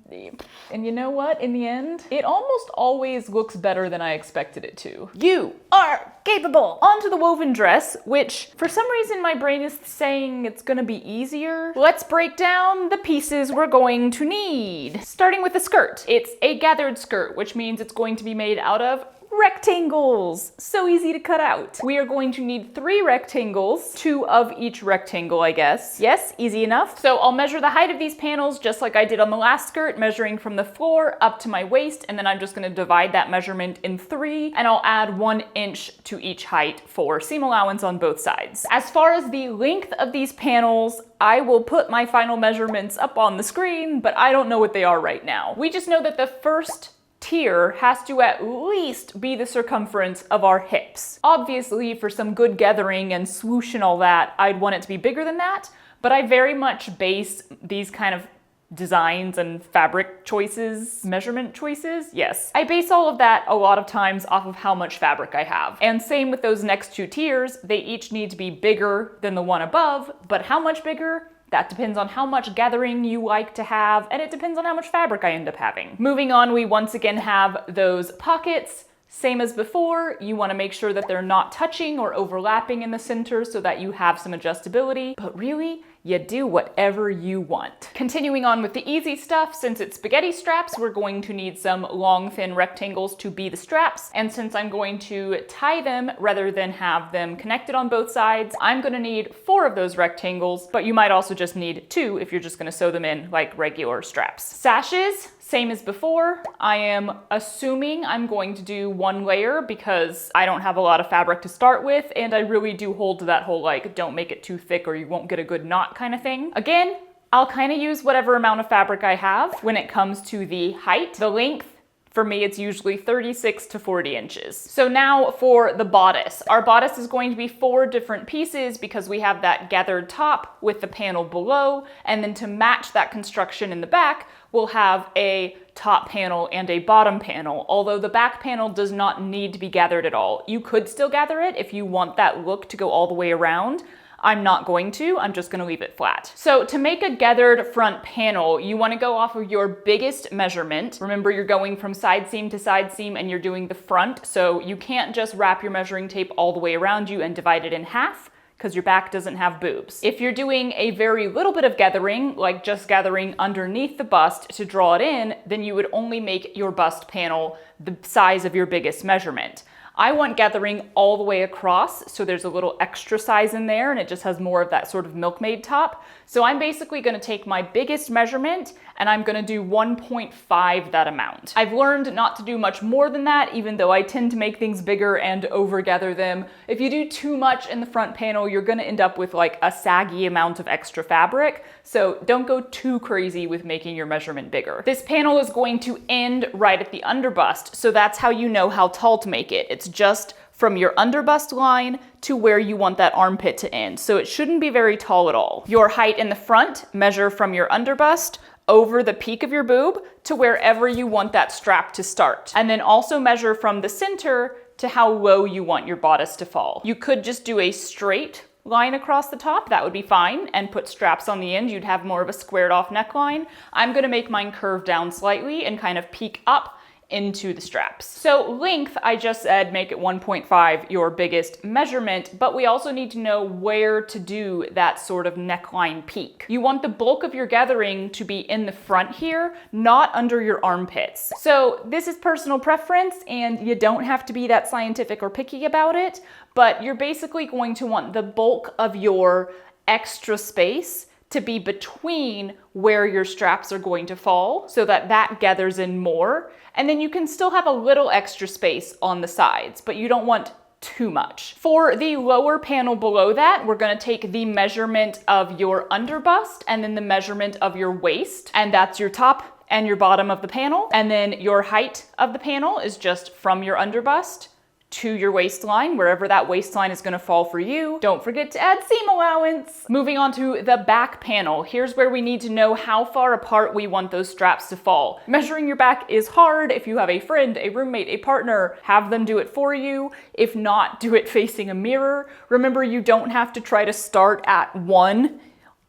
you know what? In the end, it almost always looks better than I expected it to. You are capable! Onto the woven dress, which for some reason my brain is saying it's gonna be easier. Let's break down the pieces we're going to need. Starting with the skirt. It's a gathered skirt, which means it's going to be made out of rectangles. So easy to cut out. We are going to need 3 rectangles, 2 of each rectangle, I guess. Yes, easy enough. So I'll measure the height of these panels just like I did on the last skirt, measuring from the floor up to my waist, and then I'm just gonna divide that measurement in 3, and I'll add 1 inch to each height for seam allowance on both sides. As far as the length of these panels, I will put my final measurements up on the screen, but I don't know what they are right now. We just know that the first tier has to at least be the circumference of our hips. Obviously, for some good gathering and swoosh and all that, I'd want it to be bigger than that, but I very much base these kind of designs and fabric choices, measurement choices, yes. I base all of that a lot of times off of how much fabric I have. And same with those next 2 tiers, they each need to be bigger than the one above, but how much bigger? That depends on how much gathering you like to have, and it depends on how much fabric I end up having. Moving on, we once again have those pockets. Same as before, you want to make sure that they're not touching or overlapping in the center so that you have some adjustability, but really, you do whatever you want. Continuing on with the easy stuff, since it's spaghetti straps, we're going to need some long, thin rectangles to be the straps, and since I'm going to tie them rather than have them connected on both sides, I'm gonna need 4 of those rectangles, but you might also just need 2 if you're just gonna sew them in like regular straps. Sashes, same as before. I am assuming I'm going to do 1 layer because I don't have a lot of fabric to start with, and I really do hold to that whole like, don't make it too thick or you won't get a good knot kind of thing. Again, I'll kind of use whatever amount of fabric I have when it comes to the height, the length, For me, it's usually 36 to 40 inches. So now for the bodice. Our bodice is going to be 4 different pieces because we have that gathered top with the panel below, and then to match that construction in the back, we'll have a top panel and a bottom panel, although the back panel does not need to be gathered at all. You could still gather it if you want that look to go all the way around. I'm not going to, I'm just gonna leave it flat. So to make a gathered front panel, you wanna go off of your biggest measurement. Remember, you're going from side seam to side seam and you're doing the front, so you can't just wrap your measuring tape all the way around you and divide it in half, because your back doesn't have boobs. If you're doing a very little bit of gathering, like just gathering underneath the bust to draw it in, then you would only make your bust panel the size of your biggest measurement. I want gathering all the way across, so there's a little extra size in there and it just has more of that sort of milkmaid top. So I'm basically gonna take my biggest measurement and I'm gonna do 1.5 that amount. I've learned not to do much more than that, even though I tend to make things bigger and over gather them. If you do too much in the front panel, you're gonna end up with like a saggy amount of extra fabric. So don't go too crazy with making your measurement bigger. This panel is going to end right at the underbust, so that's how you know how tall to make it. It's just from your underbust line to where you want that armpit to end. So it shouldn't be very tall at all. Your height in the front, measure from your underbust over the peak of your boob to wherever you want that strap to start. And then also measure from the center to how low you want your bodice to fall. You could just do a straight line across the top, that would be fine, and put straps on the end. You'd have more of a squared off neckline. I'm gonna make mine curve down slightly and kind of peek up into the straps. So length, I just said make it 1.5 your biggest measurement, but we also need to know where to do that sort of neckline peak. You want the bulk of your gathering to be in the front here, not under your armpits. So this is personal preference and you don't have to be that scientific or picky about it, but you're basically going to want the bulk of your extra space to be between where your straps are going to fall so that that gathers in more. And then you can still have a little extra space on the sides, but you don't want too much. For the lower panel below that, we're gonna take the measurement of your underbust and then the measurement of your waist, and that's your top and your bottom of the panel. And then your height of the panel is just from your underbust to your waistline, wherever that waistline is gonna fall for you. Don't forget to add seam allowance. Moving on to the back panel, here's where we need to know how far apart we want those straps to fall. Measuring your back is hard. If you have a friend, a roommate, a partner, have them do it for you. If not, do it facing a mirror. Remember, you don't have to try to start at 1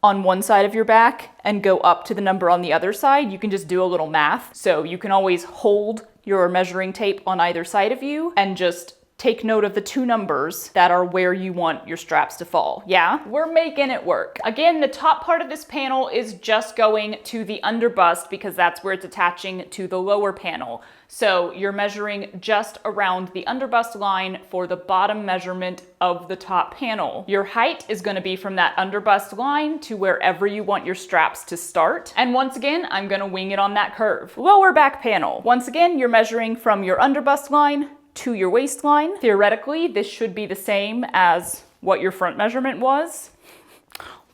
on one side of your back and go up to the number on the other side. You can just do a little math. So you can always hold your measuring tape on either side of you and just take note of the 2 numbers that are where you want your straps to fall. Yeah, we're making it work. Again, the top part of this panel is just going to the underbust because that's where it's attaching to the lower panel. So you're measuring just around the underbust line for the bottom measurement of the top panel. Your height is gonna be from that underbust line to wherever you want your straps to start. And once again, I'm gonna wing it on that curve. Lower back panel. Once again, you're measuring from your underbust line to your waistline. Theoretically, this should be the same as what your front measurement was.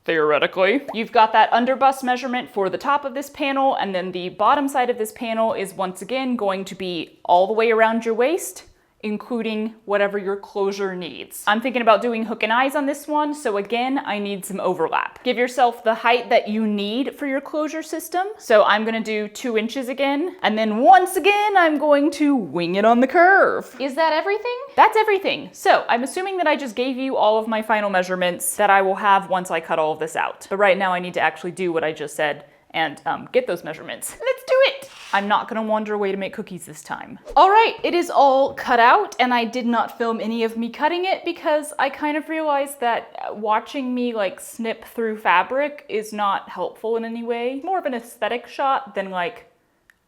Theoretically. You've got that underbust measurement for the top of this panel, and then the bottom side of this panel is once again going to be all the way around your waist, including whatever your closure needs. I'm thinking about doing hook and eyes on this one, so again, I need some overlap. Give yourself the height that you need for your closure system. So I'm gonna do 2 inches again, and then once again, I'm going to wing it on the curve. Is that everything? That's everything. So I'm assuming that I just gave you all of my final measurements that I will have once I cut all of this out. But right now I need to actually do what I just said and get those measurements. Let's do it! I'm not gonna wander away to make cookies this time. All right, it is all cut out, and I did not film any of me cutting it because I kind of realized that watching me like snip through fabric is not helpful in any way. More of an aesthetic shot than like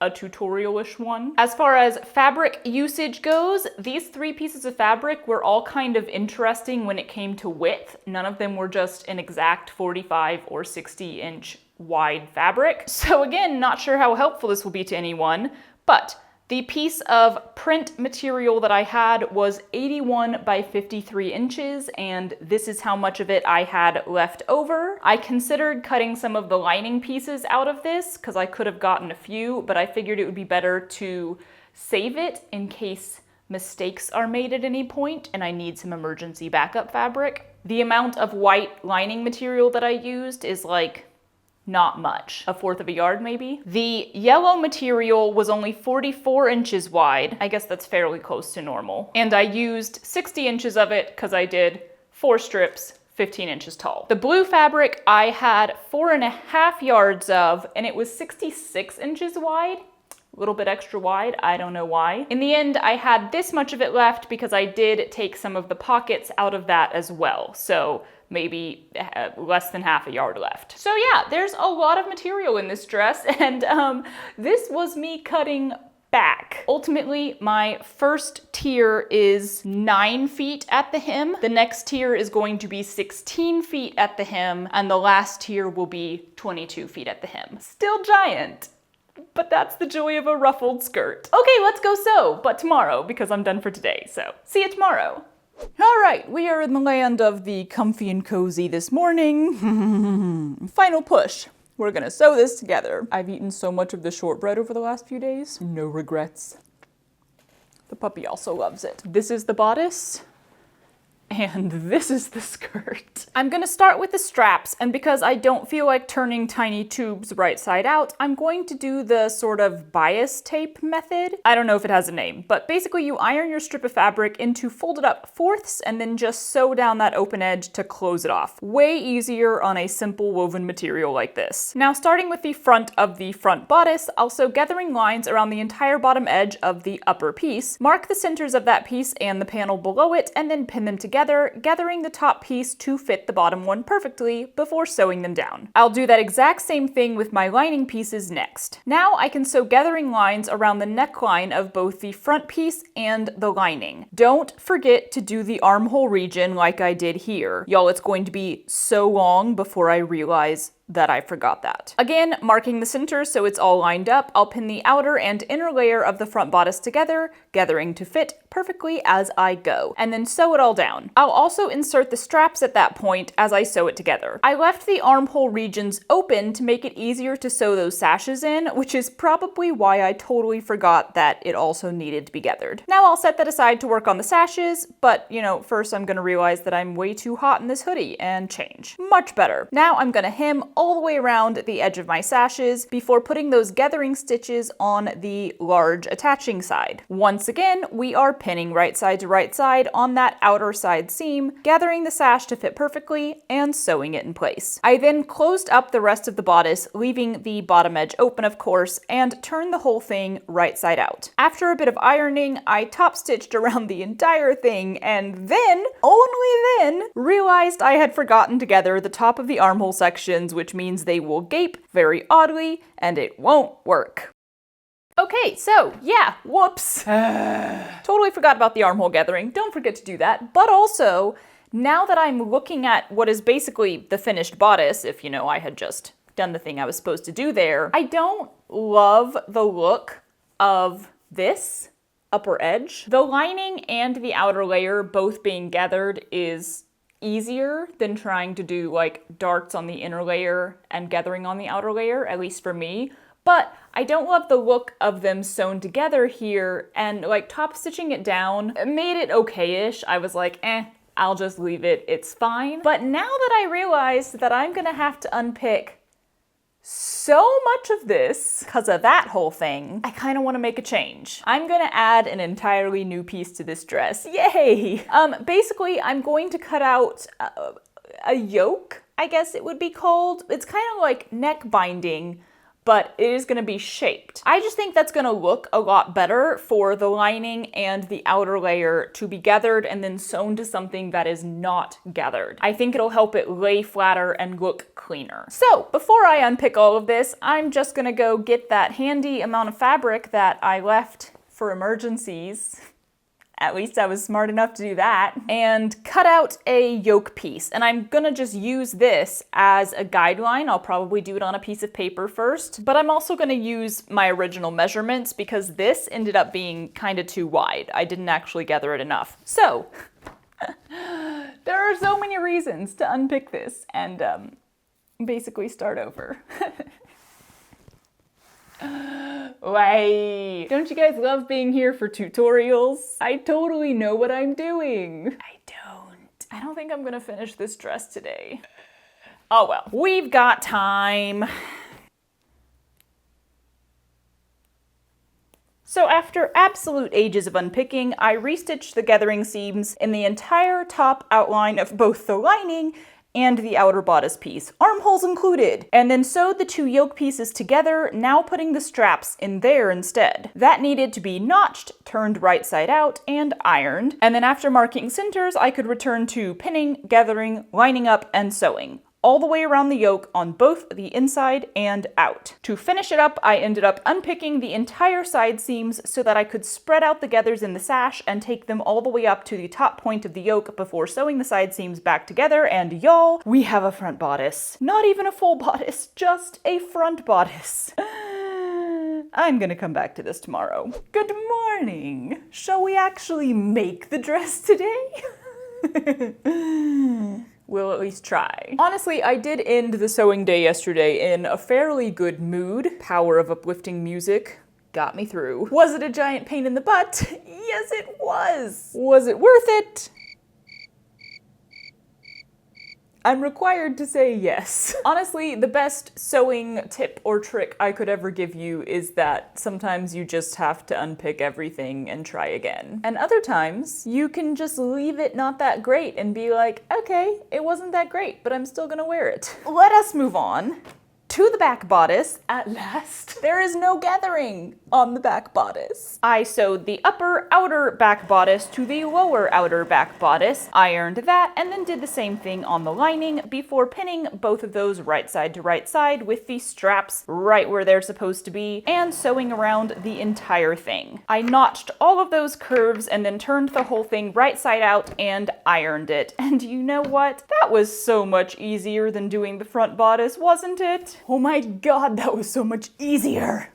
a tutorial-ish one. As far as fabric usage goes, these 3 pieces of fabric were all kind of interesting when it came to width. None of them were just an exact 45 or 60 inch wide fabric. So again, not sure how helpful this will be to anyone, but The piece of print material that I had was 81 by 53 inches, and this is how much of it I had left over. I considered cutting some of the lining pieces out of this because I could have gotten a few, but I figured it would be better to save it in case mistakes are made at any point and I need some emergency backup fabric. The amount of white lining material that I used is like not much, 1/4 of a yard maybe. The yellow material was only 44 inches wide. I guess that's fairly close to normal. And I used 60 inches of it because I did 4 strips, 15 inches tall. The blue fabric I had 4.5 yards of, and it was 66 inches wide. A little bit extra wide, I don't know why. In the end, I had this much of it left because I did take some of the pockets out of that as well. So maybe less than 1/2 yard left. So yeah, there's a lot of material in this dress, and this was me cutting back. Ultimately, my first tier is 9 feet at the hem. The next tier is going to be 16 feet at the hem, and the last tier will be 22 feet at the hem. Still giant, but that's the joy of a ruffled skirt. Okay, let's go sew, but tomorrow, because I'm done for today, so see you tomorrow. All right, we are in the land of the comfy and cozy this morning. Final push. We're gonna sew this together. I've eaten so much of the shortbread over the last few days. No regrets. The puppy also loves it. This is the bodice. And this is the skirt. I'm gonna start with the straps, and because I don't feel like turning tiny tubes right side out, I'm going to do the sort of bias tape method. I don't know if it has a name, but basically you iron your strip of fabric into folded up fourths and then just sew down that open edge to close it off. Way easier on a simple woven material like this. Now, starting with the front of the front bodice, I'll sew gathering lines around the entire bottom edge of the upper piece, mark the centers of that piece and the panel below it, and then pin them together, gathering the top piece to fit the bottom one perfectly before sewing them down. I'll do that exact same thing with my lining pieces next. Now I can sew gathering lines around the neckline of both the front piece and the lining. Don't forget to do the armhole region like I did here. Y'all, it's going to be so long before I realize that I forgot that. Again, marking the center so it's all lined up, I'll pin the outer and inner layer of the front bodice together, gathering to fit perfectly as I go, and then sew it all down. I'll also insert the straps at that point as I sew it together. I left the armhole regions open to make it easier to sew those sashes in, which is probably why I totally forgot that it also needed to be gathered. Now I'll set that aside to work on the sashes, but first I'm gonna realize that I'm way too hot in this hoodie and change. Much better. Now I'm gonna hem all the way around the edge of my sashes before putting those gathering stitches on the large attaching side. Once again, we are pinning right side to right side on that outer side seam, gathering the sash to fit perfectly and sewing it in place. I then closed up the rest of the bodice, leaving the bottom edge open of course, and turned the whole thing right side out. After a bit of ironing, I top stitched around the entire thing and then, only then, realized I had forgotten to gather the top of the armhole sections, which means they will gape very oddly and it won't work. Okay, so yeah, whoops. Totally forgot about the armhole gathering. Don't forget to do that. But also, now that I'm looking at what is basically the finished bodice, if I had just done the thing I was supposed to do there, I don't love the look of this upper edge. The lining and the outer layer both being gathered is easier than trying to do like darts on the inner layer and gathering on the outer layer, at least for me. But I don't love the look of them sewn together here, and like top stitching it down made it okay-ish. I was like, I'll just leave it, it's fine. But now that I realized that I'm gonna have to unpick so much of this because of that whole thing, I kind of want to make a change. I'm gonna add an entirely new piece to this dress. Yay! Basically, I'm going to cut out a yoke, I guess it would be called. It's kind of like neck binding, but it is gonna be shaped. I just think that's gonna look a lot better for the lining and the outer layer to be gathered and then sewn to something that is not gathered. I think it'll help it lay flatter and look cleaner. So before I unpick all of this, I'm just gonna go get that handy amount of fabric that I left for emergencies At least I was smart enough to do that. And cut out a yoke piece. And I'm gonna just use this as a guideline. I'll probably do it on a piece of paper first, but I'm also gonna use my original measurements because this ended up being kind of too wide. I didn't actually gather it enough. So, there are so many reasons to unpick this and basically start over. Why? Don't you guys love being here for tutorials? I totally know what I'm doing. I don't think I'm gonna finish this dress today. Oh well, we've got time. So after absolute ages of unpicking, I restitched the gathering seams in the entire top outline of both the lining and the outer bodice piece, armholes included, and then sewed the two yoke pieces together, now putting the straps in there instead. That needed to be notched, turned right side out, and ironed, and then after marking centers, I could return to pinning, gathering, lining up, and sewing, all the way around the yoke on both the inside and out. To finish it up, I ended up unpicking the entire side seams so that I could spread out the gathers in the sash and take them all the way up to the top point of the yoke before sewing the side seams back together, and y'all, we have a front bodice. Not even a full bodice, just a front bodice. I'm gonna come back to this tomorrow. Good morning. Shall we actually make the dress today? We'll at least try. Honestly, I did end the sewing day yesterday in a fairly good mood. Power of uplifting music got me through. Was it a giant pain in the butt? Yes, it was. Was it worth it? I'm required to say yes. Honestly, the best sewing tip or trick I could ever give you is that sometimes you just have to unpick everything and try again. And other times, you can just leave it not that great and be like, okay, it wasn't that great, but I'm still gonna wear it. Let us move on to the back bodice at last. There is no gathering on the back bodice. I sewed the upper outer back bodice to the lower outer back bodice, ironed that, and then did the same thing on the lining before pinning both of those right side to right side with the straps right where they're supposed to be and sewing around the entire thing. I notched all of those curves and then turned the whole thing right side out and ironed it. And you know what? That was so much easier than doing the front bodice, wasn't it? Oh my god, that was so much easier.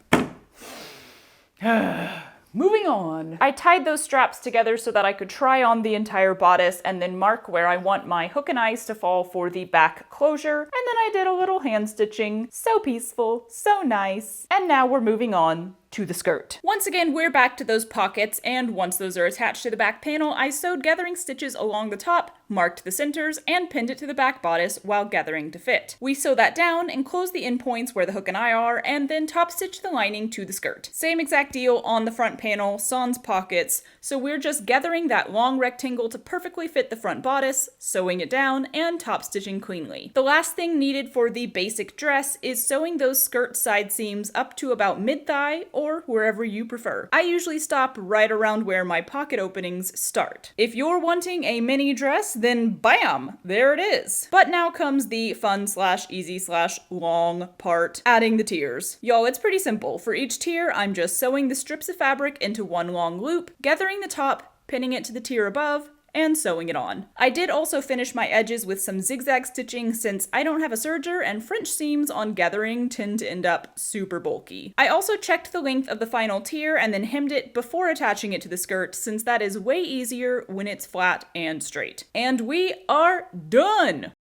Moving on. I tied those straps together so that I could try on the entire bodice and then mark where I want my hook and eyes to fall for the back closure. And then I did a little hand stitching. So peaceful, so nice. And now we're moving on to the skirt. Once again, we're back to those pockets, and once those are attached to the back panel, I sewed gathering stitches along the top, marked the centers, and pinned it to the back bodice while gathering to fit. We sew that down and close the endpoints where the hook and eye are, and then top stitch the lining to the skirt. Same exact deal on the front panel, sans pockets, so we're just gathering that long rectangle to perfectly fit the front bodice, sewing it down, and top stitching cleanly. The last thing needed for the basic dress is sewing those skirt side seams up to about mid-thigh or wherever you prefer. I usually stop right around where my pocket openings start. If you're wanting a mini dress, then bam, there it is. But now comes the fun / easy / long part, adding the tiers. Y'all, it's pretty simple. For each tier, I'm just sewing the strips of fabric into one long loop, gathering the top, pinning it to the tier above, and sewing it on. I did also finish my edges with some zigzag stitching since I don't have a serger and French seams on gathering tend to end up super bulky. I also checked the length of the final tier and then hemmed it before attaching it to the skirt since that is way easier when it's flat and straight. And we are done!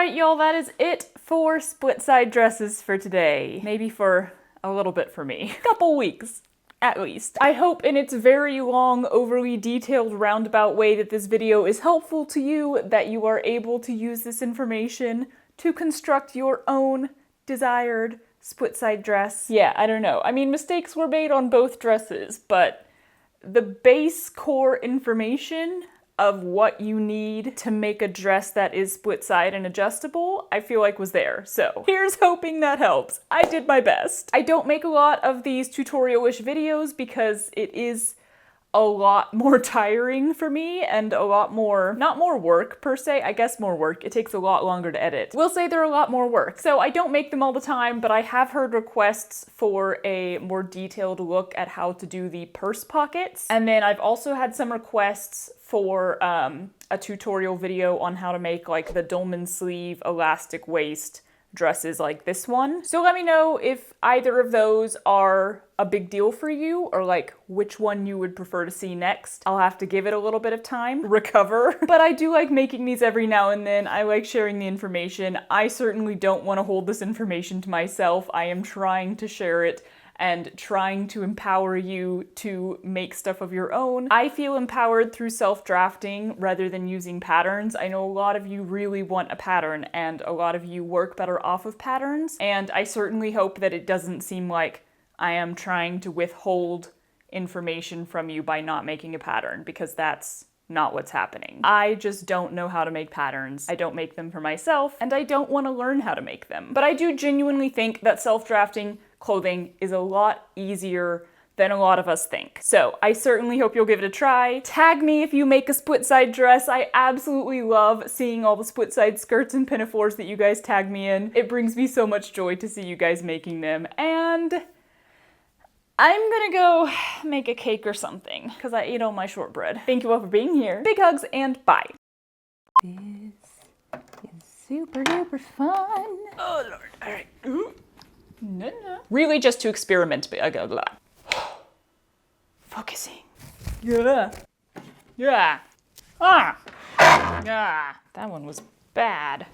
right, y'all, that is it for split side dresses for today. Maybe for a little bit for me. Couple weeks. At least. I hope in its very long, overly detailed, roundabout way that this video is helpful to you, that you are able to use this information to construct your own desired split side dress. Yeah, I don't know. I mean, mistakes were made on both dresses, but the base core information of what you need to make a dress that is split side and adjustable, I feel like was there. So here's hoping that helps. I did my best. I don't make a lot of these tutorial-ish videos because it is a lot more tiring for me and a lot more, not more work per se, I guess more work. It takes a lot longer to edit. We'll say they're a lot more work. So I don't make them all the time, but I have heard requests for a more detailed look at how to do the purse pockets. And then I've also had some requests for a tutorial video on how to make like the dolman sleeve, elastic waist dresses like this one. So let me know if either of those are a big deal for you or like which one you would prefer to see next. I'll have to give it a little bit of time, recover. But I do like making these every now and then. I like sharing the information. I certainly don't want to hold this information to myself. I am trying to share it and trying to empower you to make stuff of your own. I feel empowered through self-drafting rather than using patterns. I know a lot of you really want a pattern and a lot of you work better off of patterns, and I certainly hope that it doesn't seem like I am trying to withhold information from you by not making a pattern, because that's not what's happening. I just don't know how to make patterns. I don't make them for myself, and I don't want to learn how to make them. But I do genuinely think that self-drafting clothing is a lot easier than a lot of us think. So I certainly hope you'll give it a try. Tag me if you make a split side dress. I absolutely love seeing all the split side skirts and pinafores that you guys tag me in. It brings me so much joy to see you guys making them. And I'm gonna go make a cake or something because I ate all my shortbread. Thank you all for being here. Big hugs and bye. This is super duper fun. Oh Lord, all right. Ooh. No. Really just to experiment. Focusing. Yeah. Yeah. Ah. Yeah. That one was bad.